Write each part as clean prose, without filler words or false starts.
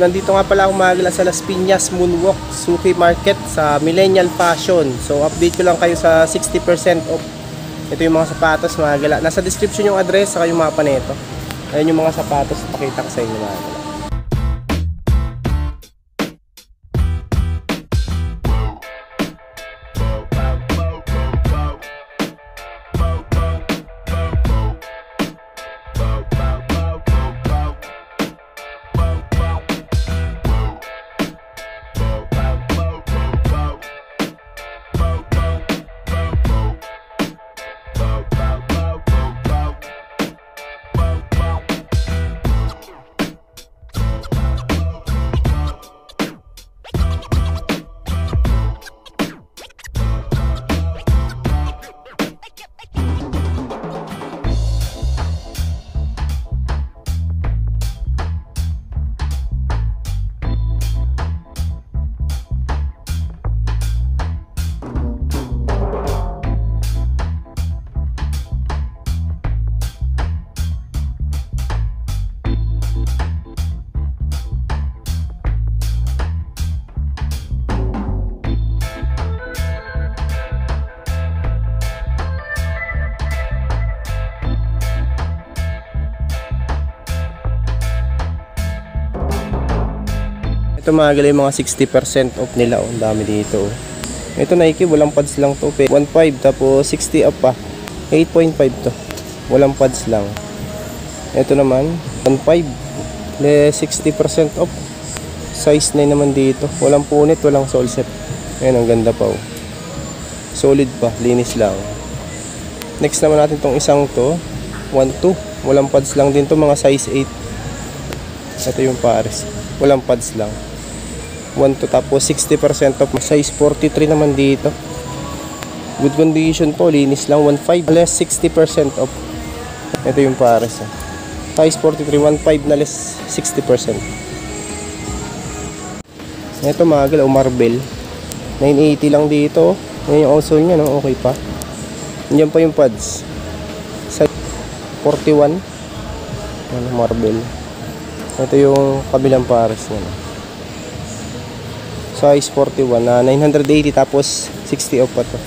nandito nga pala ako magala sa Las Piñas Moonwalk Suki Market sa Millennial Fashion. So update ko lang kayo sa 60% off. Ito yung mga sapatos mga gala. Nasa description yung address saka yung mapa nito. Ayan yung mga sapatos, pakita ko sa inyo mga gala. Ito mga gala yung mga 60% off nila. Ang dami dito. Ito Nike, walang pads lang to. 1.5 tapos 60 off pa. 8.5 to. Walang pads lang. Ito naman 1.5 60% off. Size 9 naman dito. Walang punit, walang sole set. Ayan, ang ganda pa. Solid pa, linis lang. Next naman natin tong isang to. 1.2. Walang pads lang din to, mga size 8. Ito yung Paris. Walang pads lang. 1.2 tapos 60% off. Size 43 naman dito. Good condition po, linis lang. 1.5 less 60% off. Ito yung Paris. Size 43, 1.5 na less 60%. Ito mga galaw, Marvel. 980 lang dito. Yan yung outsole nya, no? Okay pa. Yan pa yung pads. Size 41. Yan, Marvel. Ito yung kabilang Paris niya. Size 41 na 980 tapos 60 off pa to.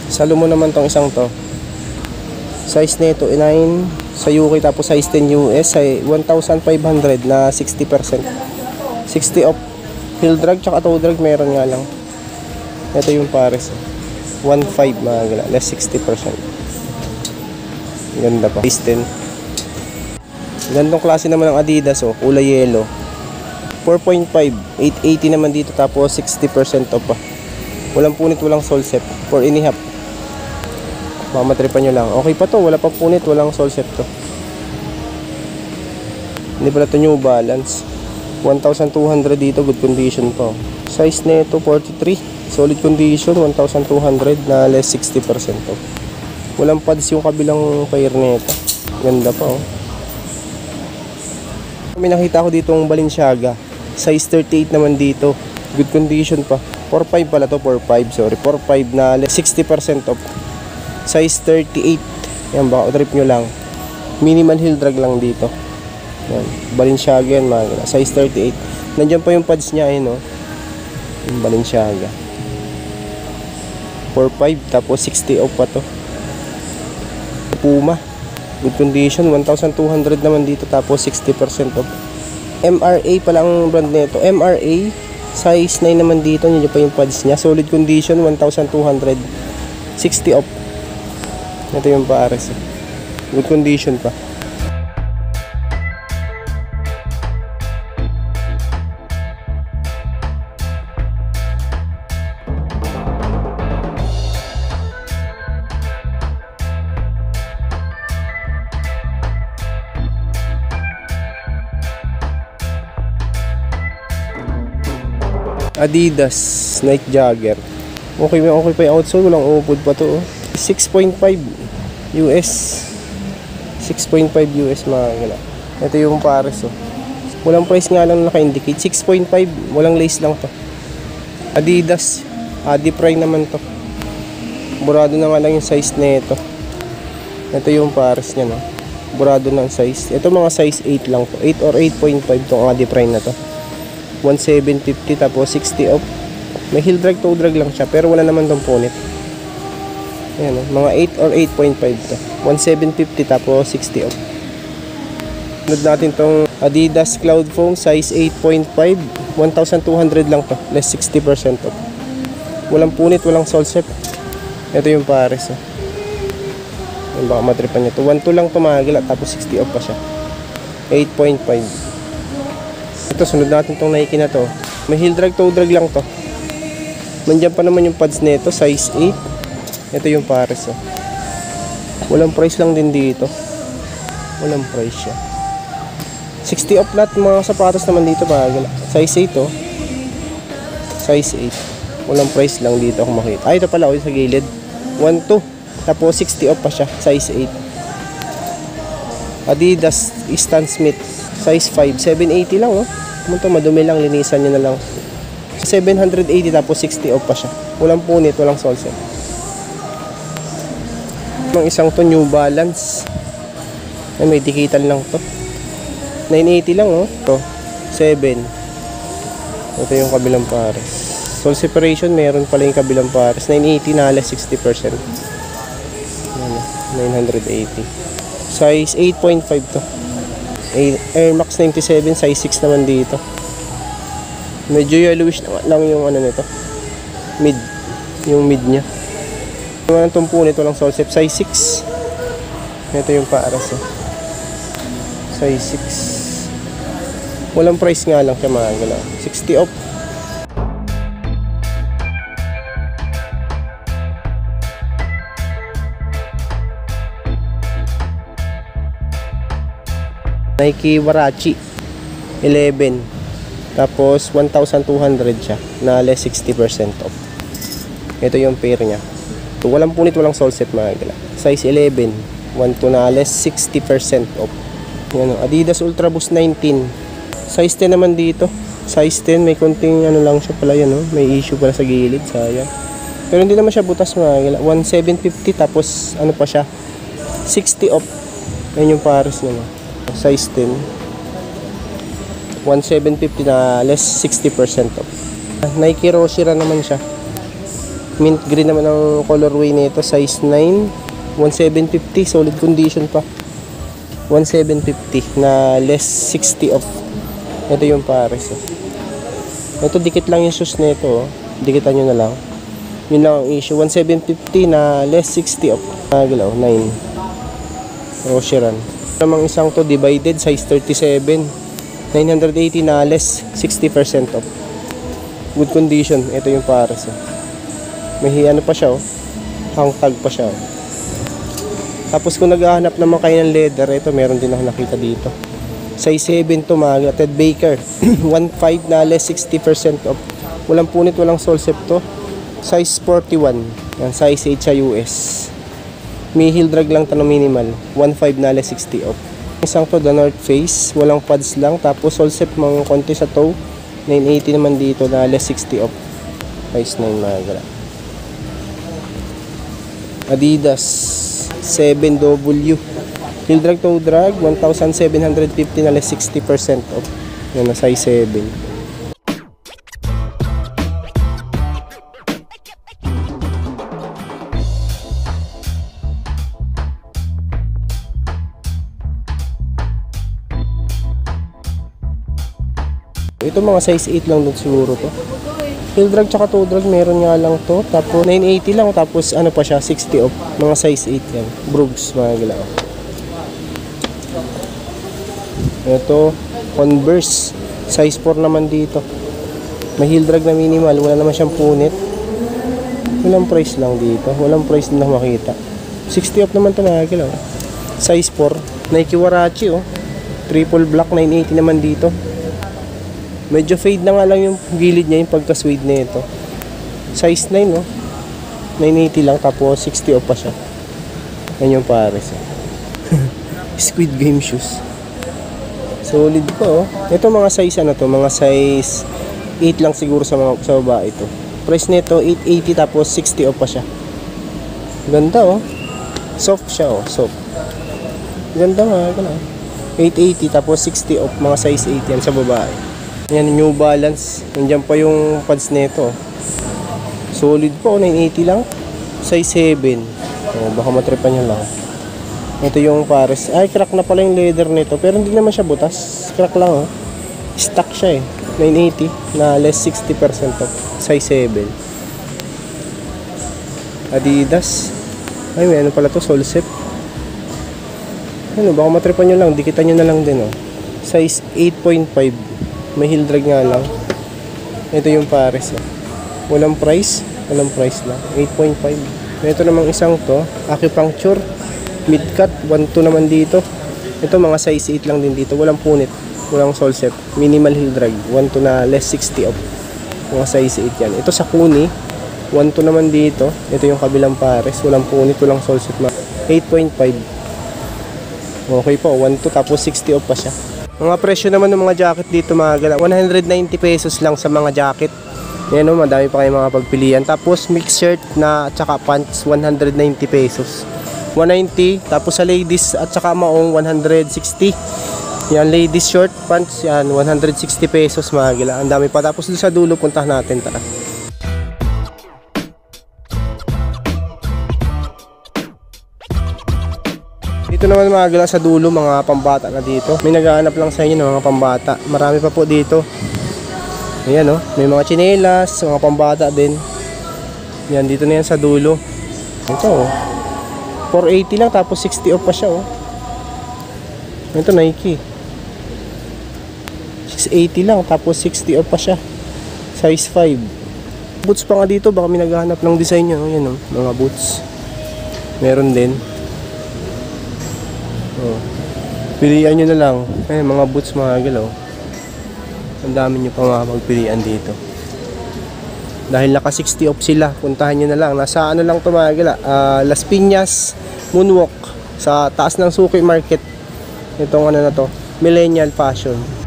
Salo mo naman tong isang to. Size nito 9 sa UK tapos size 10 US ay 1,500 na 60%. 60 off. Heel drag tsaka toe drag meron nga lang. Ito yung Paris. 1.5 mga gala, less 60%. Ganda pa. Size 10. Gandong klase naman ng Adidas, kulay yellow. 4.5, 880 naman dito tapos 60% off pa. Walang punit, walang sole set. 4.5. Mamatripan nyo lang. Okay pa to, wala pa punit, walang sole set to. Hindi pala to New Balance. 1,200 dito, good condition pa. Size nito 43, solid condition, 1,200 na less 60% off. Walang pads yung kabilang pair nito. Ganda pa. May nakita ko dito ang Balenciaga. Size 38 naman dito. Good condition pa. 4.5 pala to. 4.5 sorry. 4.5 na 60% off. Size 38. Yan, baka trip nyo lang. Minimal heel drag lang dito. Yan. Balenciaga yan mga. Size 38. Nandiyan pa yung pads nya. Ayun, yung Balenciaga. 4.5 tapos 60 off pa to. Puma. Good condition, 1,200 naman dito tapos 60% off. MRA pala ang brand nito. MRA, size 9 naman dito. Yun pa yung pads niya. Solid condition, 1,200. 60 off. Ito yung Paris. Good condition pa. Adidas Nike Jagger. Okay pa yung outsole, walang upod pa to. 6.5 US. 6.5 US mga gala. Ito yung Paris. Walang price nga lang naka-indicate. 6.5, walang lace lang to. Adidas. Adipry naman to. Burado na nga lang yung size nito. Ito yung Paris niya, no. Burado ng size. Ito mga size 8 lang to. 8 or 8.5 tong Adi Prime na to. 1750 tapos 60 off. May heel drag, toe drag lang siya pero wala naman tong punit. Ayan, mga 8 or 8.5 to. 1750 tapos 60 off. Sunod natin tong Adidas Cloud Foam size 8.5. 1,200 lang to. Less 60% off. Walang punit, walang sole set. Ito yung pares. Yung baka matripan nyo to. 1.2 lang tumagila tapos 60 off pa siya. 8.5. Ito, sunod natin tong Nike na to. May heel drag, toe drag lang to. Nandiyan pa naman yung pads nito, size 8. Ito yung pares. Walang price lang din dito. Walang price siya. 60 off lahat mga sapatos naman dito bagala. Size 8 oh. Size 8. Walang price lang dito ako makita. Ito pala sa gilid. 1.2. Tapos 60 off pa siya, size 8. Adidas Stan Smith, size 5, 780 lang oh. Ito madumi lang, linisan niyo na lang. 780 tapos 60 off pa siya. Walang punit, walang sole set. Yung isang to New Balance. Ay, may dikitan lang to. 980 lang oh. Ito, 7. Ito yung kabilang pares. Sole separation, meron pala yung kabilang pares. 980 na alas 60%. 980. Size 8.5 to. Air Max 97, size 6 naman dito. Medyo yellowish lang yung ano nito. Mid. Yung mid nya. Walang tumpunit, walang sole set. Size 6. Ito yung paras. Size 6. Walang price nga lang siya mga galaw. 60 off. Nike Warachi 11 tapos 1,200 siya na less 60% off. Ito yung pair nya. So, walang punit, walang sole set mga gala. Size 11 1.2 na less 60% off. Yan, Adidas Ultra Boost 19 size 10 naman dito. Size 10 may konting ano lang siya pala yan oh. May issue pala sa gilid, sayang. Pero hindi naman siya butas mga gala. 1,750 tapos ano pa siya 60 off. Yan yung pares niya no? Size 10 1,750 na less 60% off. Nike Roshira naman siya, mint green naman ang colorway nito. Size 9 1,750 solid condition pa. 1,750 na less 60 off. Ito yung pares ito dikit lang yung shoes nito oh. Dikitan nyo na lang, yun lang ang issue. 1,750 na less 60 off. Nagalaw 9 Roshiran namang isang to divided size 37 980 na less 60% off. Good condition. Ito yung pares may ano pa siya oh. Hang tag pa siya oh. Tapos kung naghahanap naman kayo ng leather, ito meron din ako nakita dito. Size 7 to mga Ted Baker 1.5 na less 60% off. Walang punit, walang sole set to. Size 41 yan, size 8 sa US. May heel drag lang to na minimal. 1.5 na less 60 off. Isang to The North Face. Walang pads lang. Tapos sole set mga konti sa toe. 980 naman dito na less 60 off. Size 9 mga gala. Adidas 7W. Heel drag, toe drag. 1,750 na less 60% off. Yan na size 7. Ito mga size 8 lang dun siguro to. Heel drag tsaka toe drag meron nga lang to. Tapos 980 lang. Tapos ano pa siya 60 off. Mga size 8 yan. Brooks mga gila. Ito Converse size 4 naman dito. May heel drag na minimal. Wala naman siyang punit. Walang price lang dito. Walang price din na makita. 60 off naman to mga gila. Size 4. Nike Warachi oh. Triple black 980 naman dito. Medyo fade na nga lang yung gilid niya, yung pagka-suede na ito. Size 9 no. 980 lang tapos 60 off pa siya. Yan yung pares Squid Game shoes. Solid pa oh. Ito mga size ano to, mga size 8 lang siguro sa mga sa babae ito. Price nito 880 tapos 60 off pa siya. Ganda oh. Soft siya oh, soft. Ganda mga gano'n. 880 tapos 60 off, mga size 8 yan sa babae. Yan, New Balance. Nandiyan pa yung pads nito. Solid po, 980 lang. Size 7. O, baka matripan nyo lang. Ito yung pares. Ay, crack na pala yung leather nito. Pero hindi naman siya butas. Crack lang, oh. Stock siya, eh. 980 na less 60% off. Size 7. Adidas. Ay, may ano pala to, Solsep. Ano, baka matripan nyo lang. Dikitan nyo na lang din, oh. Size 8.5. May heel drag nga lang. Ito yung pares, oh. Walang price. Walang price lang. 8.5. Ito namang isang to. Acupuncture. Mid-cut. 1.2 naman dito. Ito mga size 8 lang din dito. Walang punit. Walang Solsep. Minimal heel drag. 1.2 na less 60 off. Mga size 8 yan. Ito sa Kuni. 1.2 naman dito. Ito yung kabilang pares. Walang punit. Walang Solsep. 8.5. Okay po, 1.2 tapos 60 off pa siya. Mga presyo naman ng mga jacket dito mga gala, 190 pesos lang sa mga jacket. Yan o, madami pa kayong mga pagpilian. Tapos mixed shirt na at saka pants, 190 pesos. 190, tapos sa ladies at saka maong 160. Yan, ladies short pants, yan, 160 pesos mga gala. Ang dami pa. Tapos doon sa dulo, puntahan natin. Tara. Dito naman mga gala sa dulo, mga pambata na dito. May naghahanap lang sa inyo ng mga pambata. Marami pa po dito. Ayan oh, may mga tsinelas, mga pambata din. Yan, dito na yan sa dulo. Ito oh, 480 lang tapos 60 off pa siya oh. Ito Nike, 680 lang tapos 60 off pa siya. Size 5. Boots pa nga dito, baka may naghahanap ng design nyo. Ayan oh, mga boots. Meron din. Oh. Pilihan nyo na lang. Eh, mga boots mga galaw. Ang dami nyo pa mga magpilian dito. Dahil naka 60 off sila, puntahan nyo na lang. Nasa ano lang ito mga gala, Las Piñas Moonwalk, sa taas ng Suki Market. Itong ano na to, Millennial Fashion.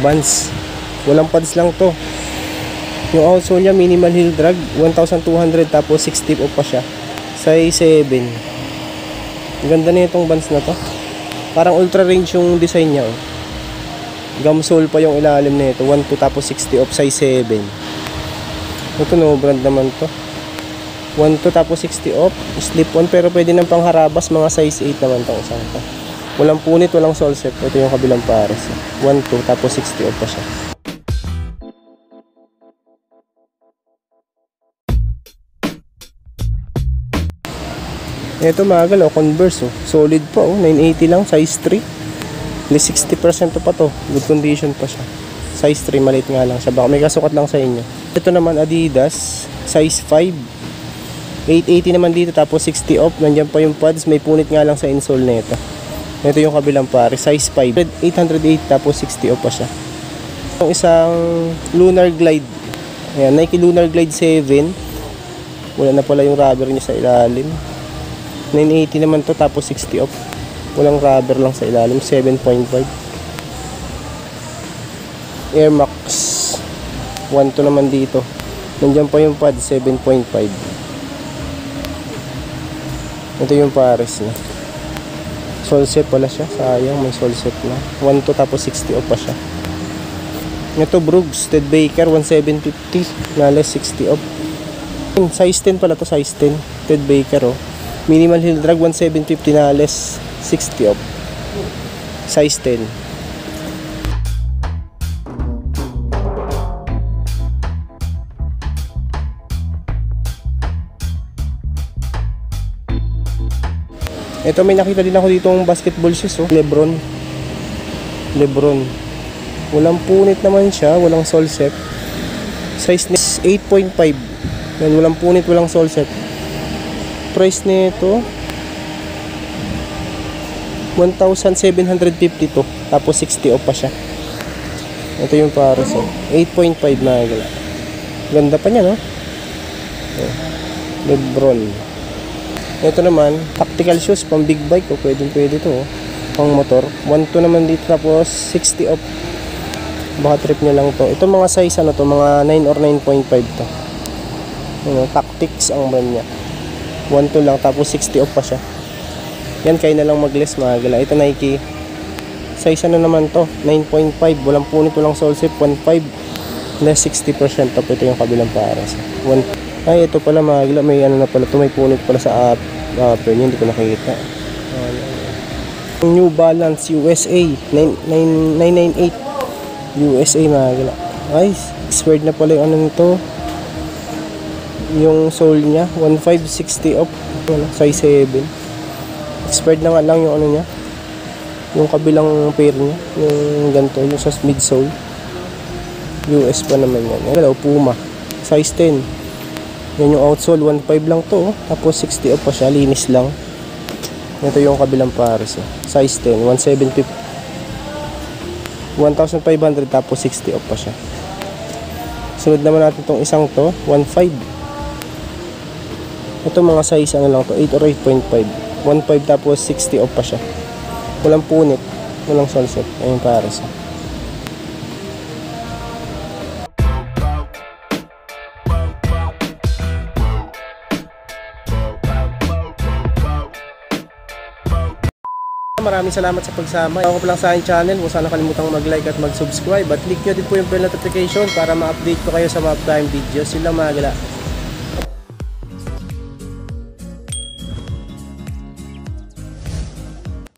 Vans, walang pads lang to. Yung outsole niya minimal heel drag, 1,200 tapos 60 off pa siya. Size 7. Ang ganda na itong Vans na to. Parang ultra range yung design niya oh. Gum sole pa yung ilalim nito, 1,2 tapos 60 off, size 7. Ito no brand naman to, 1,2 tapos 60 off, slip on pero pwede nang pangharabas, mga size 8 naman tong isang to. Walang punit, walang Solsep. Ito yung kabilang pares. 1.2 tapos 60 off pa siya. Ito mga galaw, Converse oh. Solid pa oh, 980 lang, size 3. Less 60% pa to. Good condition pa siya. Size 3, maliit nga lang siya. Baka may kasukat lang sa inyo. Ito naman Adidas, size 5. 880 naman dito tapos 60 off. Nandiyan pa yung pads, may punit nga lang sa insole nito. Ito yung kabilang pare, size 5. 808 tapos 60 off pa siya. Yung isang Lunar Glide. Ayan, Nike Lunar Glide 7. Wala na pala yung rubber niya sa ilalim. 980 naman to tapos 60 off. Walang rubber lang sa ilalim, 7.5. Air Max 1.2 naman dito. Nandiyan pa yung pad, 7.5. Ito yung pares na. Solsep pala siya, sayang may Solsep na. 1.2 tapos 60 off pa siya. Ito Brooks Ted Baker 1750 na less 60 off. Size 10 pala to, size 10 Ted Baker oh. Minimal heel drag 1750 na less 60 off. Size 10. Ito may nakita din ako dito ng basketball shoes oh. Lebron. Walang punit naman siya, walang Solsep. Size 8.5. Yan, walang punit, walang Solsep. Price nito 1,750 to. Tapos 60 off pa siya. Ito yung pares oh. 8.5 na gala. Ganda pa niya no. Lebron. Ito naman, tactical shoes, pang big bike. Pwede to. Pang motor. 1.2 naman dito, tapos 60 off. Baka trip nyo lang to. Ito mga size, ano to, mga 9 or 9.5 to. Tactics ang brand niya. 1.2 lang, tapos 60 off pa siya. Yan, kayo na lang mag-less mga gala. Ito Nike. Size ano naman to, 9.5. Walang punit, walang sole zip, 1.5. Less 60% off. Ito yung kabilang pares. Ay, ito pala mga gala. May ano na pala to, may punit pala sa upper niya. Hindi ko nakikita. New Balance USA 998 USA mga gala. Ay, squared na pala yung ano nito. Yung sole niya 1.560 off. Size 7. Expired na nga lang yung ano niya, yung kabilang pair niya, yung ganito, yung sa midsole. US pa naman yan. Hello, Puma size 10. Yan yung outsole, 1.5 lang to. Tapos 60 off pa siya, linis lang. Ito yung kabilang pares. Size 10, 1,500 tapos 60 off pa siya. Sunod naman natin itong isang to, 1.5. Ito mga size ano lang to, 8 or 8.5. 1.5 tapos 60 off pa siya. Walang punit, walang sole zip. Ayun pares. Maraming salamat sa pagsama. Ako pa lang sa aking channel, huwag sana kalimutang mag-like at mag-subscribe at click nyo din po yung bell notification para ma-update ko kayo sa mga upcoming videos. Yun lang mga gala.